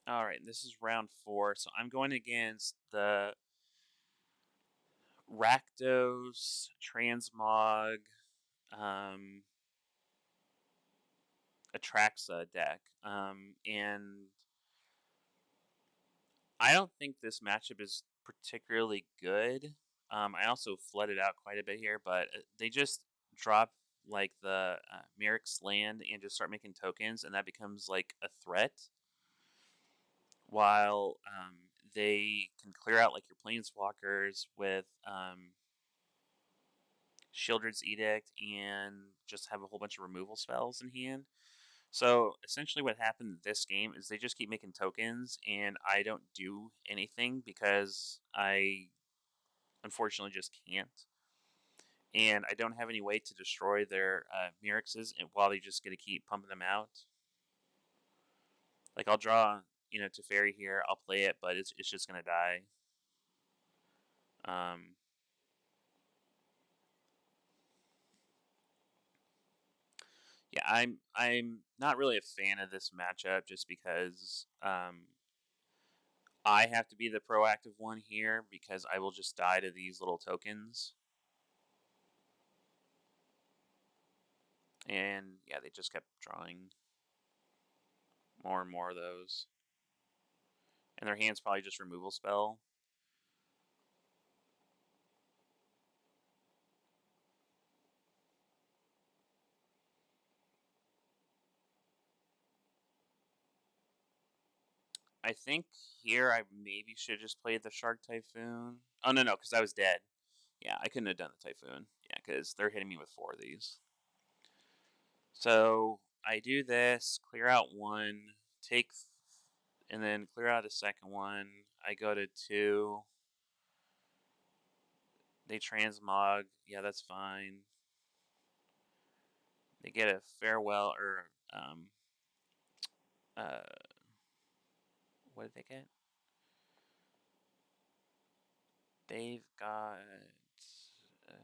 All right, this is round 4, so I'm going against the Rakdos, Transmog, um, Atraxa deck. And I don't think this matchup is particularly good. I also flooded out quite a bit here, but they just drop like the Merrick's land and just start making tokens, and that becomes like a threat. While they can clear out like your planeswalkers with Shieldred's Edict and just have a whole bunch of removal spells in hand. So essentially, what happened this game is they just keep making tokens, and I don't do anything because I unfortunately just can't. And I don't have any way to destroy their Myrixes while they just get to keep pumping them out. Like I'll draw, Teferi here. I'll play it, but it's just gonna die. Um, yeah, I'm not really a fan of this matchup just because I have to be the proactive one here because I will just die to these little tokens. And yeah, they just kept drawing more and more of those. And their hand's probably just removal spell. I think here I maybe should have just played the Shark Typhoon. Oh, no, because I was dead. Yeah, I couldn't have done the Typhoon. Yeah, because they're hitting me with 4 of these. So I do this, clear out 1, take, and then clear out a second one. I go to 2. They transmog. Yeah, that's fine. They get a farewell or uh, what did they get? They've got uh,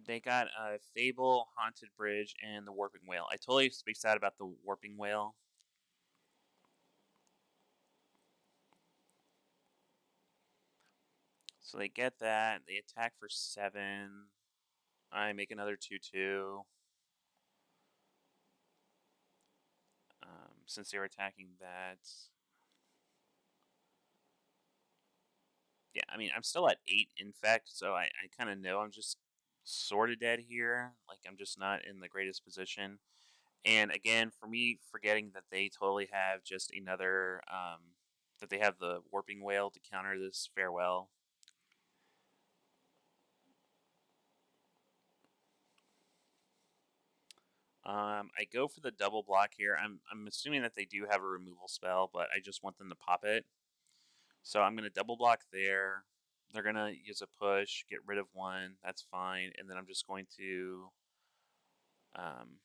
they got a Fable, Haunted Bridge, and the Warping Whale. I totally spaced out about the Warping Whale. So they get that. They attack for 7. I make another 2/2. Since they were attacking that. Yeah, I mean, I'm still at 8 infect, so I kind of know I'm just sort of dead here. Like, I'm just not in the greatest position. And again, for me, forgetting that they totally have just another, that they have the Warping Whale to counter this Farewell. I go for the double block here. I'm assuming that they do have a removal spell, but I just want them to pop it. So I'm going to double block there. They're going to use a push, get rid of 1. That's fine. And then I'm just going to um,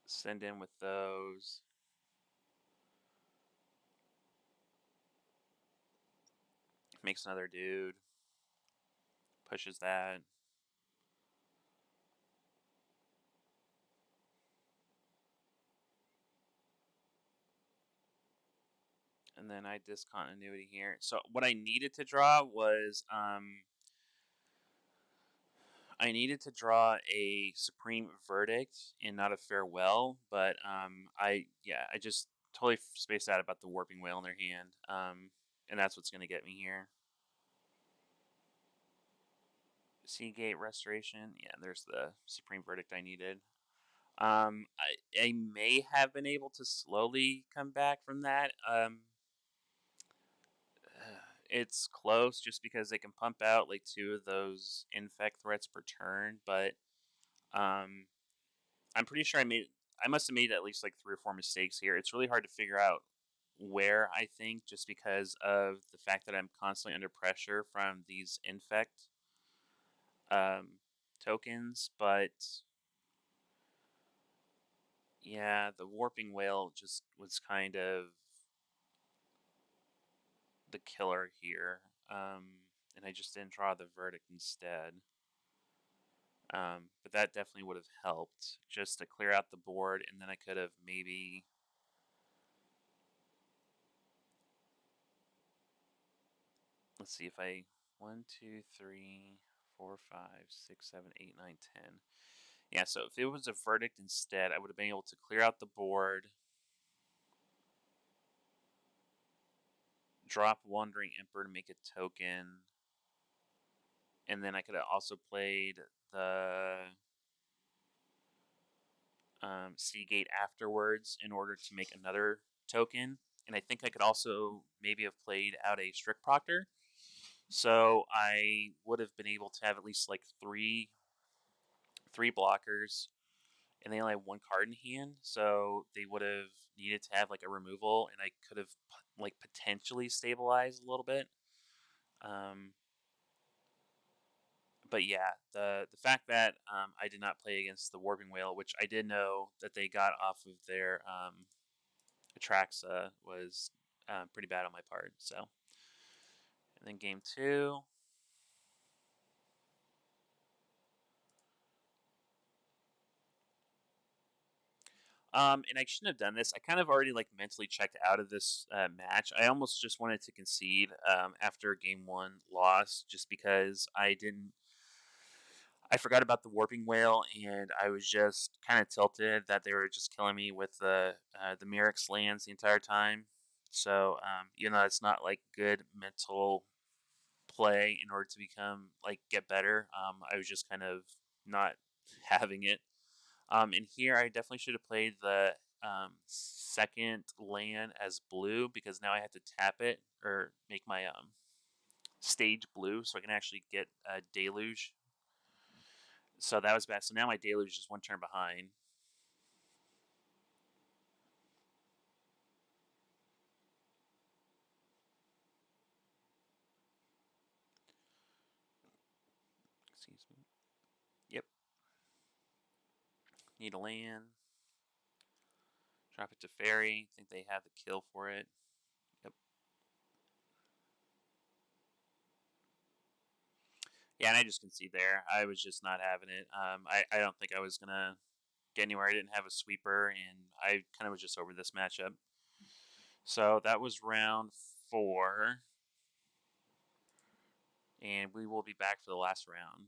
send in with those. Makes another dude. Pushes that. And then I discontinuity here. So what I needed to draw was I needed to draw a Supreme Verdict and not a Farewell, but I just totally spaced out about the Warping Whale in their hand, and that's what's going to get me here. Seagate Restoration, yeah, there's the Supreme Verdict I needed. I may have been able to slowly come back from that. It's close just because they can pump out like 2 of those infect threats per turn, but um, I'm pretty sure I must have made at least like 3 or 4 mistakes here. It's really hard to figure out where, I think, just because of the fact that I'm constantly under pressure from these infect tokens, but yeah, the Warping Whale just was kind of the killer here. and I just didn't draw the verdict instead. But that definitely would have helped just to clear out the board, and then I could have maybe. Let's see if I 1, 2, 3, 4, 5, 6, 7, 8, 9, 10. Yeah, so if it was a verdict instead, I would have been able to clear out the board, drop Wandering Emperor to make a token, and then I could have also played the Seagate afterwards in order to make another token. And I think I could also maybe have played out a Strict Proctor. So I would have been able to have at least like three blockers, and they only have one card in hand, so they would have needed to have like a removal, and I could have like potentially stabilized a little bit. Um, but yeah, the fact that I did not play against the Warping Whale, which I did know that they got off of their Atraxa, was pretty bad on my part. So, and then game 2. And I shouldn't have done this. I kind of already like mentally checked out of this match. I almost just wanted to concede after game 1 loss, just because I forgot about the Warping Whale, and I was just kind of tilted that they were just killing me with the Merix lands the entire time. So it's not like good mental play in order to get better. I was just kind of not having it. And here I definitely should have played the second land as blue, because now I have to tap it or make my stage blue so I can actually get a Deluge. So that was bad. So now my Deluge is one turn behind. Excuse me. Yep. Need a land. Drop it to Fairy. Think they have the kill for it. Yep. Yeah, and I just concede there. I was just not having it. I don't think I was going to get anywhere. I didn't have a sweeper, and I kind of was just over this matchup. So that was round 4. And we will be back for the last round.